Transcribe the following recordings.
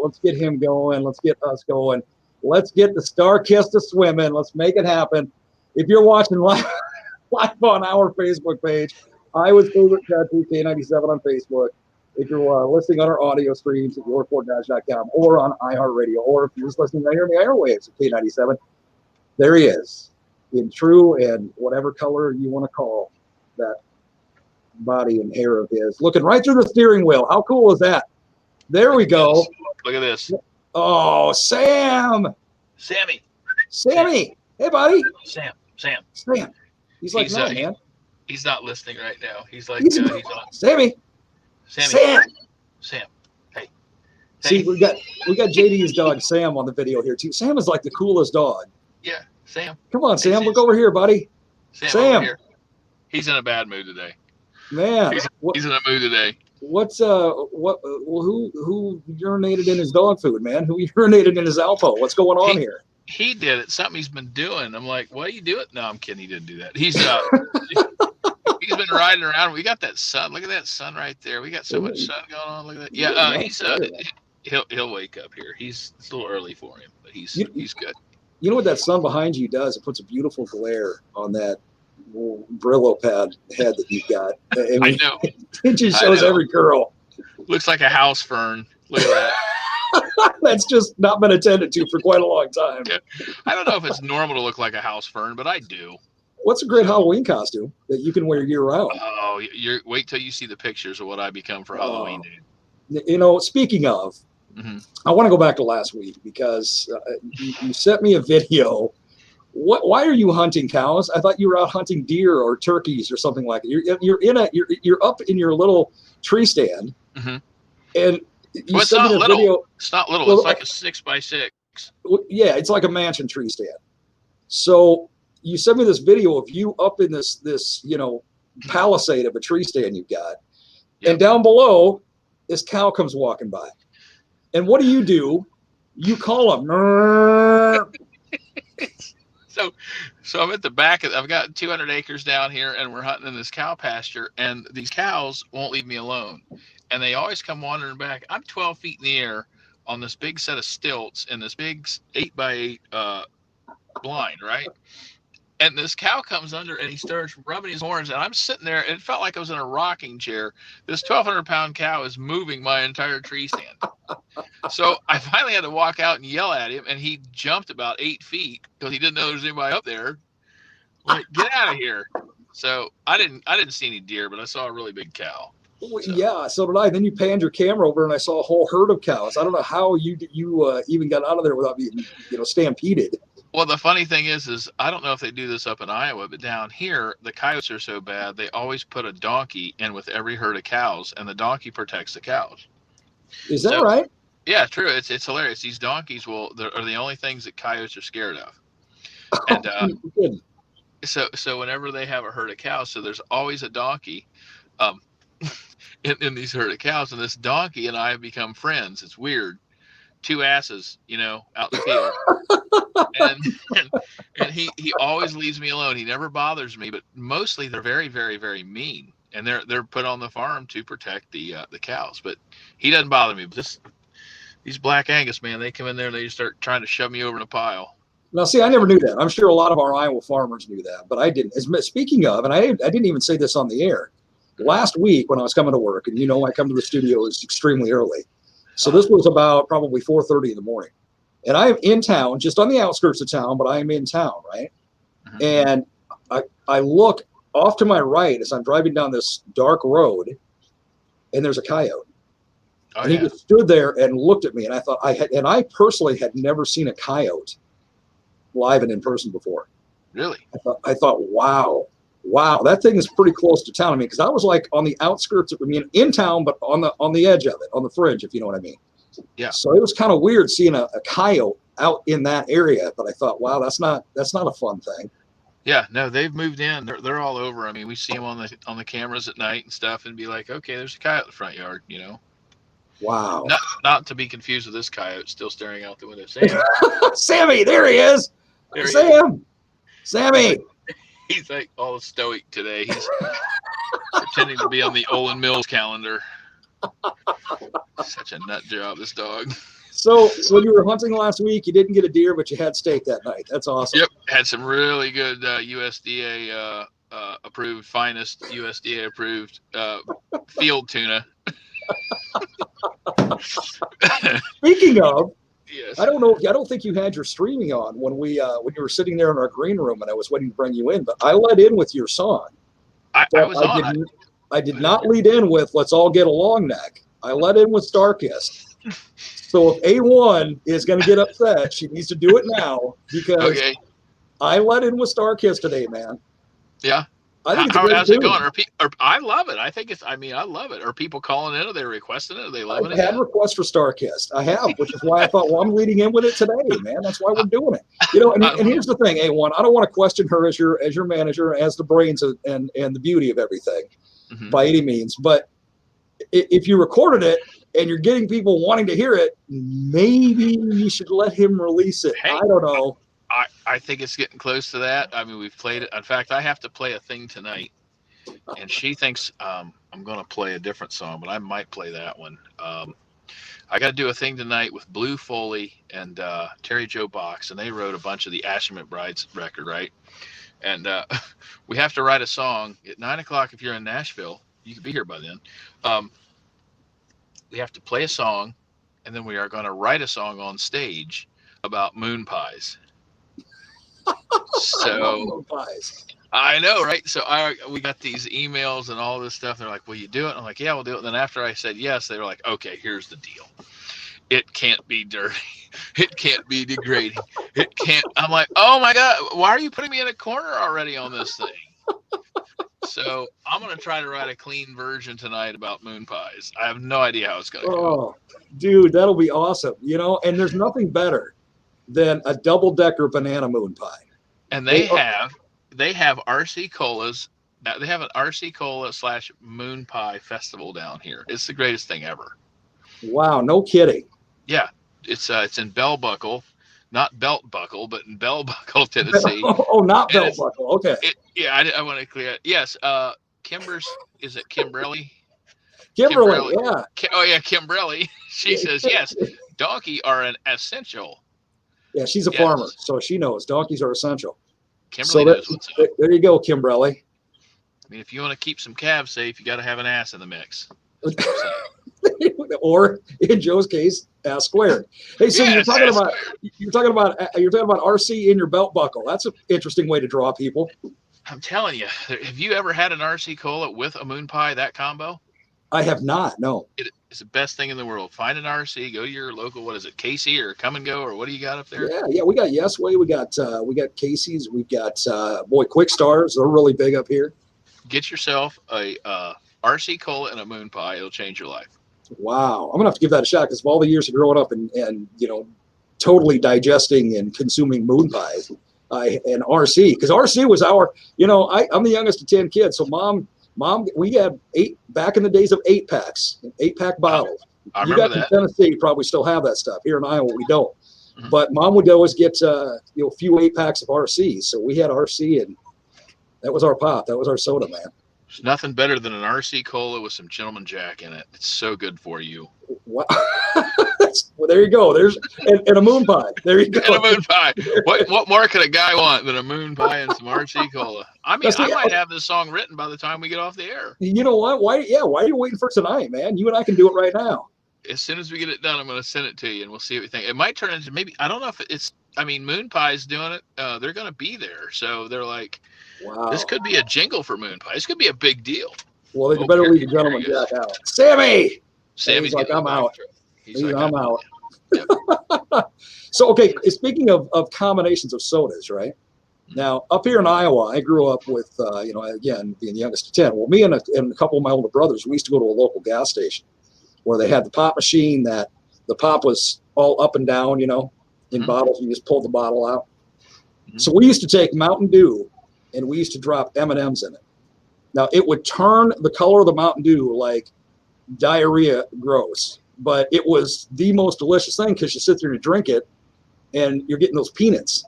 Let's get him going. Let's get us going. Let's get the Star Kiss to swimming. Let's make it happen. If you're watching live on our Facebook page, I was favorite tattoo K97 on Facebook. If you're listening on our audio streams at yourfortdash.com or on iHeartRadio, or if you're just listening right here in the airwaves at K97, there he is in true and whatever color you want to call that body and hair of his, looking right through the steering wheel. How cool is that? There we go. Look at this. Oh, Sammy. Hey, buddy. Sam. He's like, no, man. He's not listening right now. He's like, he's on. Sam. Hey. See, we got JD's dog Sam on the video here too. Sam is like the coolest dog. Yeah, Sam. Come on, Sam. Look over here, buddy. Sam. Over here. He's in a bad mood today. Man, he's in a mood today. Who urinated in his dog food, man? Who urinated in his Alpo? What's going on here? He did it. Something he's been doing. I'm like, why are you doing? No, I'm kidding. He didn't do that. He's he's been riding around. We got that sun. Look at that sun right there. We got so much sun going on. Look at that. Yeah, he's he'll wake up here. It's a little early for him, but he's good. You know what that sun behind you does? It puts a beautiful glare on that Brillo pad head that you've got. I know. It just shows every girl. Looks like a house fern. Look at that. That's just not been attended to for quite a long time. Yeah. I don't know if it's normal to look like a house fern, but I do. What's a great Halloween costume that you can wear year round? Oh, wait till you see the pictures of what I become for Halloween, dude. You know, speaking of, I want to go back to last week because you sent me a video. Why are you hunting cows? I thought you were out hunting deer or turkeys or something like that. You're up in your little tree stand, and it's not little. Video. It's not little. It's like a 6x6. Yeah, it's like a mansion tree stand. So you sent me this video of you up in this palisade of a tree stand you've got, and down below, this cow comes walking by, and what do? You call him. So I'm at the back. I've got 200 acres down here, and we're hunting in this cow pasture, and these cows won't leave me alone. And they always come wandering back. I'm 12 feet in the air on this big set of stilts in this big 8x8 blind, right? And this cow comes under, and he starts rubbing his horns, and I'm sitting there, and it felt like I was in a rocking chair. This 1,200-pound cow is moving my entire tree stand. So I finally had to walk out and yell at him, and he jumped about 8 feet because he didn't know there was anybody up there. I'm like, get out of here. So I didn't see any deer, but I saw a really big cow. So. Yeah, so did I. Then you panned your camera over, and I saw a whole herd of cows. I don't know how you even got out of there without being stampeded. Well, the funny thing is I don't know if they do this up in Iowa, but down here, the coyotes are so bad, they always put a donkey in with every herd of cows, and the donkey protects the cows. Is that right? Yeah, true. It's hilarious. These donkeys are the only things that coyotes are scared of. And so whenever they have a herd of cows, so there's always a donkey in these herd of cows, and this donkey and I have become friends. It's weird. Two asses, out in the field. and he always leaves me alone. He never bothers me, but mostly they're very, very, very mean. And they're put on the farm to protect the cows. But he doesn't bother me. But these Black Angus, man, they come in there and they just start trying to shove me over in a pile. Now, see, I never knew that. I'm sure a lot of our Iowa farmers knew that, but I didn't. Speaking of, and I didn't even say this on the air, last week when I was coming to work, and I come to the studio is extremely early. So this was about probably 4:30 in the morning. And I'm in town, just on the outskirts of town, but I'm in town, right? And I look off to my right as I'm driving down this dark road, and there's a coyote. And he just stood there and looked at me, and I thought I personally had never seen a coyote live and in person before. Really? I thought, wow, that thing is pretty close to town. I mean, because I was like on the outskirts of, in town, but on the edge of it, on the fringe, if you know what I mean. Yeah. So it was kind of weird seeing a coyote out in that area, but I thought, wow, that's not a fun thing. Yeah, no, they've moved in. They're all over. I mean, we see them on the cameras at night and stuff, and be like, okay, there's a coyote in the front yard, Wow. Not to be confused with this coyote still staring out the window. Sam. Sammy, there he is. Sammy. He's like all stoic today. He's pretending to be on the Olin Mills calendar. Such a nut job, this dog. So when you were hunting last week, you didn't get a deer, but you had steak that night. That's awesome. Yep, had some really good USDA approved, finest USDA approved field tuna. Speaking of, Yes. I don't think you had your streaming on when you were sitting there in our green room and I was waiting to bring you in, but I let in with your song. I was on. I did not lead in with "Let's All Get Along" neck. I let in with "Starkist." So if A1 is going to get upset, she needs to do it now because I let in with "Starkist" today, man. Yeah. I think how's it going? I love it. I think it's. I mean, I love it. Are people calling in? Are they requesting it? Are they loving it? I've had requests for "Starkist." I have, which is why I thought, well, I'm leading in with it today, man. That's why we're doing it. You know, and here's the thing, A1. I don't want to question her as your manager, as the brains and the beauty of everything, by any means. But if you recorded it and you're getting people wanting to hear it, maybe you should let him release it. Hey, I don't know. I think it's getting close to that. I mean, we've played it. In fact, I have to play a thing tonight, and she thinks I'm going to play a different song, but I might play that one. I got to do a thing tonight with Blue Foley and Terry Joe Box, and they wrote a bunch of the Ashen McBride's record, right? And we have to write a song at 9:00. If you're in Nashville, you could be here by then. We have to play a song, and then we are going to write a song on stage about moon pies. So I know, right? So we got these emails and all this stuff. They're like, "Will you do it?" I'm like, "Yeah, we'll do it." And then after I said yes, they were like, "Okay, here's the deal. It can't be dirty. It can't be degrading. It can't." I'm like, "Oh my God, why are you putting me in a corner already on this thing?" So I'm gonna try to write a clean version tonight about moon pies. I have no idea how it's gonna go. Oh, dude, that'll be awesome. You know, and there's nothing better than a double-decker banana moon pie. And they have RC Colas. They have an RC Cola / moon pie festival down here. It's the greatest thing ever. Wow, no kidding. Yeah, it's in Bell Buckle, not Belt Buckle, but in Bell Buckle, Tennessee. Oh, not Belt Buckle. Okay. I want to clear it. Yes, Kimber's. Is it Kimberly? Kimberly, yeah. Oh yeah, Kimberly. She says yes. Donkey are an essential. Yeah, she's a farmer, so she knows donkeys are essential. Kimberly knows what's up. There you go, Kimberly. I mean, if you want to keep some calves safe, you got to have an ass in the mix. Or in Joe's case, ass squared. Hey, so you're talking about RC in your belt buckle. That's an interesting way to draw people. I'm telling you, have you ever had an RC Cola with a moon pie? That combo? I have not. No. It's the best thing in the world. Find an RC, go to your local. What is it, Casey or Come and Go, or what do you got up there? Yeah. We got Yes Way. We got Casey's. We've got Quick Stars. They're really big up here. Get yourself a RC Cola and a moon pie. It'll change your life. Wow, I'm gonna have to give that a shot because of all the years of growing up and totally digesting and consuming moon pies. And RC, because RC was our, I'm the youngest of 10 kids, so mom, we had 8 back in the days of 8-packs, 8-pack bottles. I remember that. In Tennessee, you probably still have that stuff. Here in Iowa, we don't. Mm-hmm. But mom would always get a few 8-packs of RC, so we had RC, and that was our pop. That was our soda, man. There's nothing better than an RC Cola with some Gentleman Jack in it. It's so good for you. Wow. Well, there you go. There's and a moon pie. There you go. And a moon pie. What more could a guy want than a moon pie and some RC Cola? I mean, I might have this song written by the time we get off the air. You know what? Why are you waiting for tonight, man? You and I can do it right now. As soon as we get it done, I'm going to send it to you, and we'll see what you think. It might turn into I don't know if it's. I mean, Moon Pie's doing it. They're going to be there, so they're like, wow, this could be a jingle for Moon Pie. This could be a big deal. Well, then you better leave the Gentleman Jack out. Sammy's like, I'm out. I'm out. Yep. So, okay, speaking of combinations of sodas, right? Now, up here in Iowa, I grew up with, again, being the youngest of 10. Well, me and a couple of my older brothers, we used to go to a local gas station where they had the pop machine that the pop was all up and down, in bottles. You just pulled the bottle out. Mm-hmm. So we used to take Mountain Dew and we used to drop M&Ms in it. Now, it would turn the color of the Mountain Dew like diarrhea gross, but it was the most delicious thing because you sit there and you drink it and you're getting those peanuts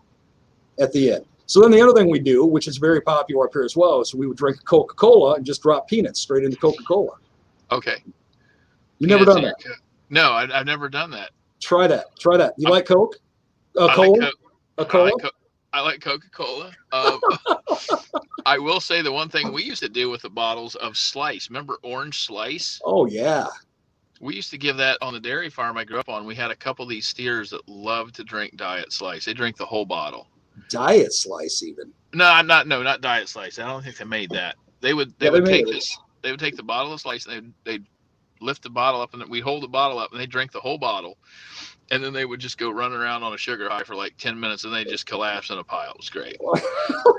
at the end. So then the other thing we do, which is very popular up here as well, is we would drink Coca-Cola and just drop peanuts straight into Coca-Cola. Okay. You never done that? No, I've never done that. Try that. You like Coke? I like Cola? Coke. A cola? I like Coca-Cola. I will say the one thing we used to do with the bottles of Slice. Remember Orange Slice? Oh yeah. We used to give that on the dairy farm I grew up on. We had a couple of these steers that loved to drink Diet Slice. They drink the whole bottle. Diet Slice even. No, not Diet Slice. I don't think they made that. They would take this. They would take the bottle of Slice and they'd lift the bottle up and we'd hold the bottle up and they'd drink the whole bottle. And then they would just go running around on a sugar high for like 10 minutes and they just collapse in a pile. It was great.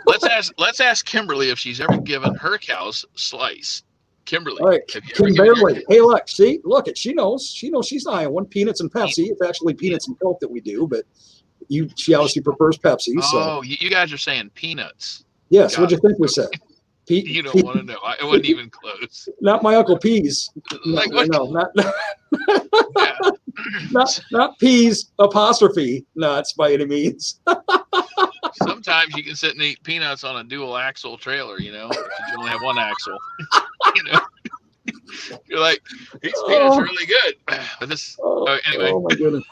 Let's ask Kimberly if she's ever given her cows Slice. Kimberly. All right, Kimberly. Hey, look, she knows she's Iowan. Peanuts and Pepsi. It's actually peanuts and Coke that we do, but she obviously prefers Pepsi. Oh, you guys are saying peanuts. Yes, what'd you think we said? You don't want to know. I wasn't even close. Not my Uncle Peas. Not peas apostrophe nuts by any means. Sometimes you can sit and eat peanuts on a dual axle trailer, if you only have one axle. You're like, these peanuts are really good. But anyway. Oh my goodness.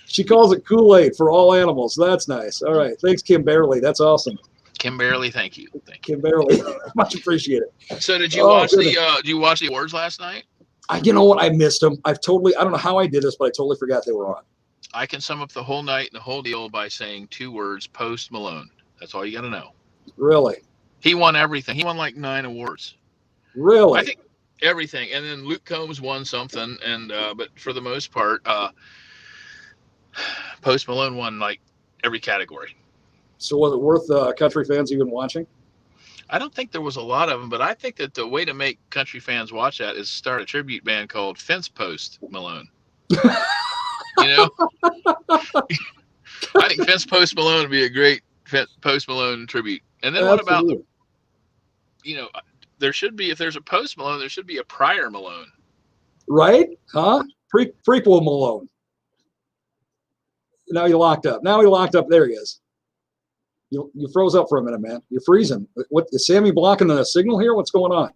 She calls it Kool-Aid for all animals. That's nice. All right. Thanks, Kimberly. That's awesome. Kimberly, thank you. Kimberly. Much appreciated. So did you watch the awards last night? You know what? I missed them. I don't know how I did this, but I totally forgot they were on. I can sum up the whole night and the whole deal by saying 2 words: Post Malone. That's all you got to know. Really? He won everything. He won like 9 awards. Really? I think everything. And then Luke Combs won something. And but for the most part, Post Malone won like every category. So was it worth country fans even watching? I don't think there was a lot of them, but I think that the way to make country fans watch that is start a tribute band called Fence Post Malone. I think Fence Post Malone would be a great Post Malone tribute. And then Absolutely. What about there should be, if there's a Post Malone, there should be a prior Malone. Right? Huh? Prequel Malone. Now he locked up. There he is. You froze up for a minute, man. You're freezing. What is Sammy blocking the signal here? What's going on?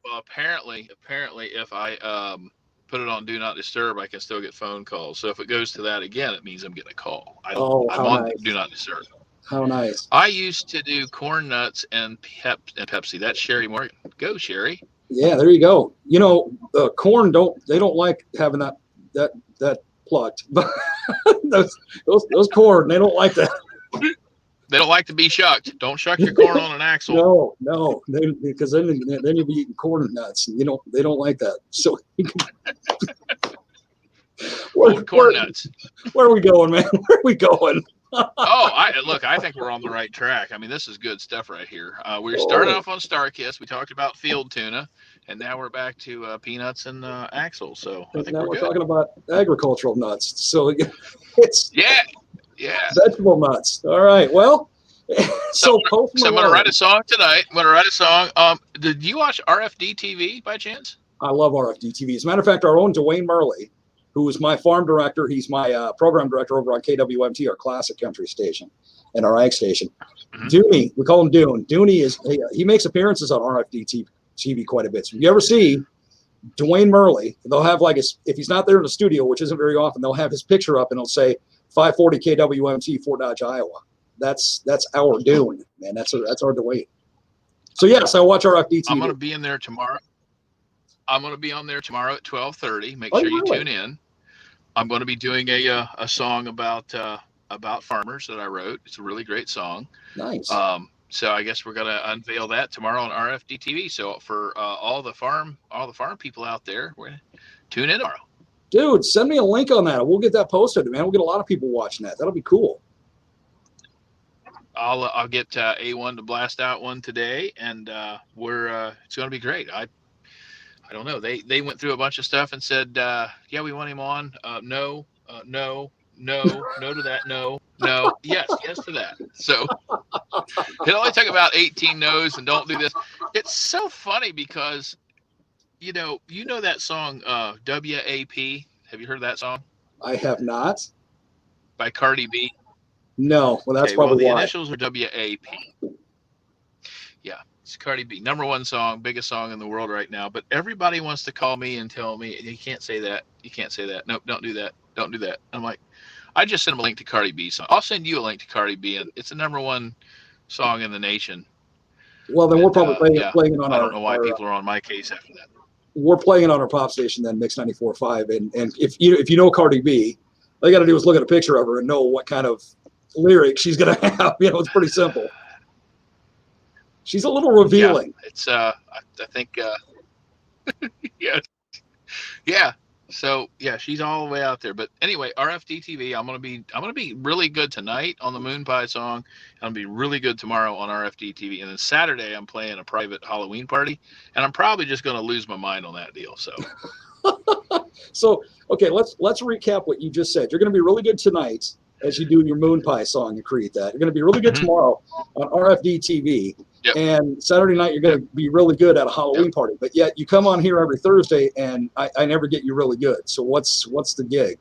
Well, apparently, if I put it on Do Not Disturb, I can still get phone calls. So if it goes to that again, it means I'm getting a call. I'm on nice. Do Not Disturb. How nice. I used to do corn nuts and Pepsi. That's Sherry Morgan. Go, Sherry. Yeah, there you go. Corn they don't like having that plucked. those corn, they don't like that. They don't like to be shucked. Don't shuck your corn on an axle. No, because then you'll be eating corn nuts. They don't like that. So corn nuts. Where are we going, man? Where are we going? I think we're on the right track. I mean, this is good stuff right here. We started off on StarKist. We talked about field tuna, and now we're back to peanuts and axles. So I think now we're good. Talking about agricultural nuts. So it's yeah. Vegetable nuts. All right. Well, so I'm going to write a song tonight. Did you watch RFD TV by chance? I love RFD TV. As a matter of fact, our own Dwayne Murley, who is my farm director, he's my program director over on KWMT, our classic country station, and our ag station. Mm-hmm. Dooney, we call him Dune. Dooney he makes appearances on RFD TV quite a bit. So if you ever see Dwayne Murley, they'll have if he's not there in the studio, which isn't very often, they'll have his picture up and it'll say 540 KWMT, Fort Dodge, Iowa. That's our Dune, man. That's our Dwayne. So yes, I watch RFD TV. I'm going to be in there tomorrow. I'm going to be on there tomorrow at 12:30. Make sure you tune in. I'm going to be doing a song about farmers that I wrote. It's a really great song. Nice. So I guess we're going to unveil that tomorrow on RFD TV. So for all the farm people out there, we're going to tune in tomorrow. Dude, send me a link on that. We'll get that posted, man. We'll get a lot of people watching that. That'll be cool. I'll get A1 to blast out one today, and it's going to be great. I don't know. They went through a bunch of stuff and said, yeah, we want him on. No to that. No, yes to that. So it only took about 18 no's, and don't do this. It's so funny because you know that song WAP. Have you heard that song? I have not. By Cardi B. No, well that's probably the why. initials are WAP. Yeah, it's Cardi B, #1 song, biggest song in the world right now. But everybody wants to call me and tell me you can't say that. You can't say that. Nope, don't do that. Don't do that. I'm like, I just sent him a link to Cardi B song. I'll send you a link to Cardi B, and it's the #1 song in the nation. Well, then And, we're probably playing it on I don't know why people are on my case after that. We're playing it on our pop station then, Mix 94.5. And if you know Cardi B, all you got to do is look at a picture of her and know what kind of lyrics she's going to have. You know, it's pretty simple. She's a little revealing. Yeah, it's I think yeah. So yeah, she's all the way out there. But anyway, RFD TV, I'm gonna be really good tonight on the Moon Pie song. I'm gonna be really good tomorrow on RFD TV, and then Saturday I'm playing a private Halloween party, and I'm probably just gonna lose my mind on that deal. So So okay, let's recap what you just said. You're gonna be really good tonight as you do your Moon Pie song and create that. You're gonna be really good tomorrow on RFD TV. Yep. And Saturday night, you're going to be really good at a Halloween party. But yet you come on here every Thursday, and I never get you really good. So what's the gig?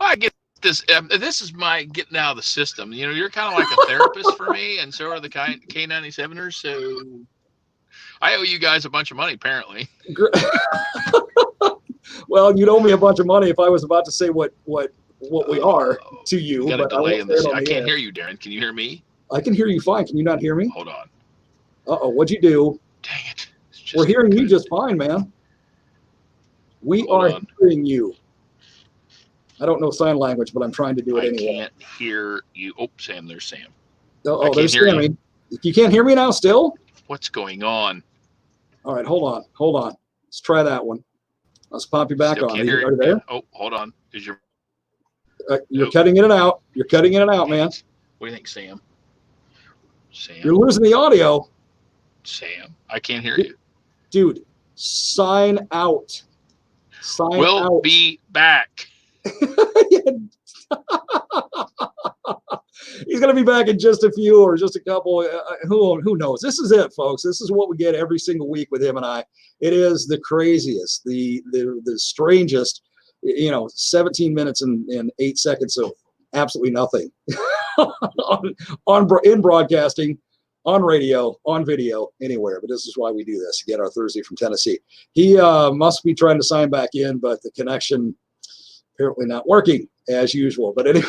I get this. This is my getting out of the system. You know, you're kind of like a therapist for me, and so are the K97ers. So I owe you guys a bunch of money, apparently. Well, you'd owe me a bunch of money if I was about to say what we are to you. Got a but delay in this. I can't air. hear you, Darren. Can you hear me? I can hear you fine. Can you not hear me? Hold on. Uh-oh, what'd you do? Dang it. We're hearing you just fine, man. We are hearing you. I don't know sign language, but I'm trying to do it anyway. I can't hear you. Oh, Sam, there's Sam. Oh, there's Sammy. You can't hear me now still? What's going on? All right, hold on. Let's try that one. Let's pop you back on. Are you there? Oh, hold on. Is your you're cutting in and out. You're cutting in and out, man. What do you think, Sam? Sam. You're losing the audio. Sam, I can't hear you. Dude, sign out. We'll be back. He's going to be back in just a few or just a couple. Who knows? This is it, folks. This is what we get every single week with him and I. It is the craziest, the strangest, 17 minutes and 8 seconds of absolutely nothing in broadcasting, on radio, on video, anywhere. But this is why we do this, to get our Thursday from Tennessee. He must be trying to sign back in, but the connection apparently not working as usual. But anyway,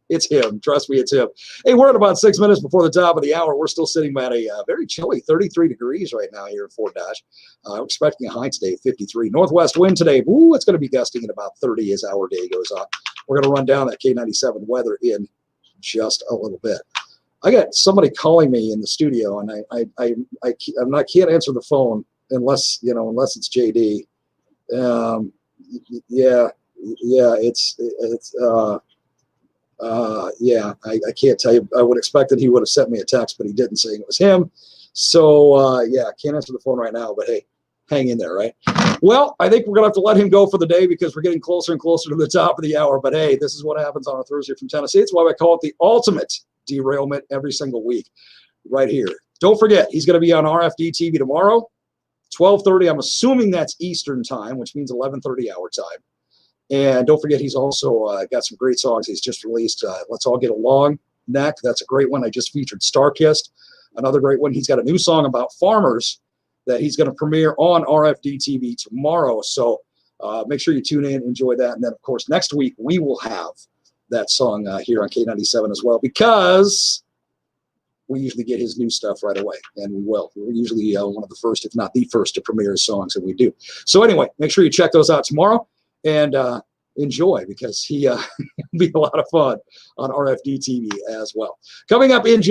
it's him. Trust me, it's him. Hey, we're at about 6 minutes before the top of the hour. We're still sitting at a very chilly 33 degrees right now here in Fort Dodge. We're expecting a high today of 53. Northwest wind today, it's going to be gusting at about 30 as our day goes on. We're going to run down that K97 weather in just a little bit. I got somebody calling me in the studio, and I can't answer the phone unless it's JD. I can't tell you. I would expect that he would have sent me a text, but he didn't, saying it was him. So I can't answer the phone right now, but hey, hang in there, right? Well, I think we're gonna have to let him go for the day because we're getting closer and closer to the top of the hour. But hey, this is what happens on a Thursday from Tennessee. It's why I call it the ultimate derailment every single week, right here. Don't forget, he's gonna be on RFD TV tomorrow, 12:30. I'm assuming that's Eastern time, which means 11:30 our time. And don't forget, he's also got some great songs he's just released. Let's All Get Along, Neck. That's a great one. I just featured Starkist. Another great one. He's got a new song about farmers that he's going to premiere on RFD TV tomorrow. So make sure you tune in, enjoy that. And then, of course, next week we will have that song here on K97 as well, because we usually get his new stuff right away, and we will. We're usually one of the first, if not the first, to premiere his songs, and we do. So anyway, make sure you check those out tomorrow. And enjoy, because he'll be a lot of fun on RFD TV as well. Coming up in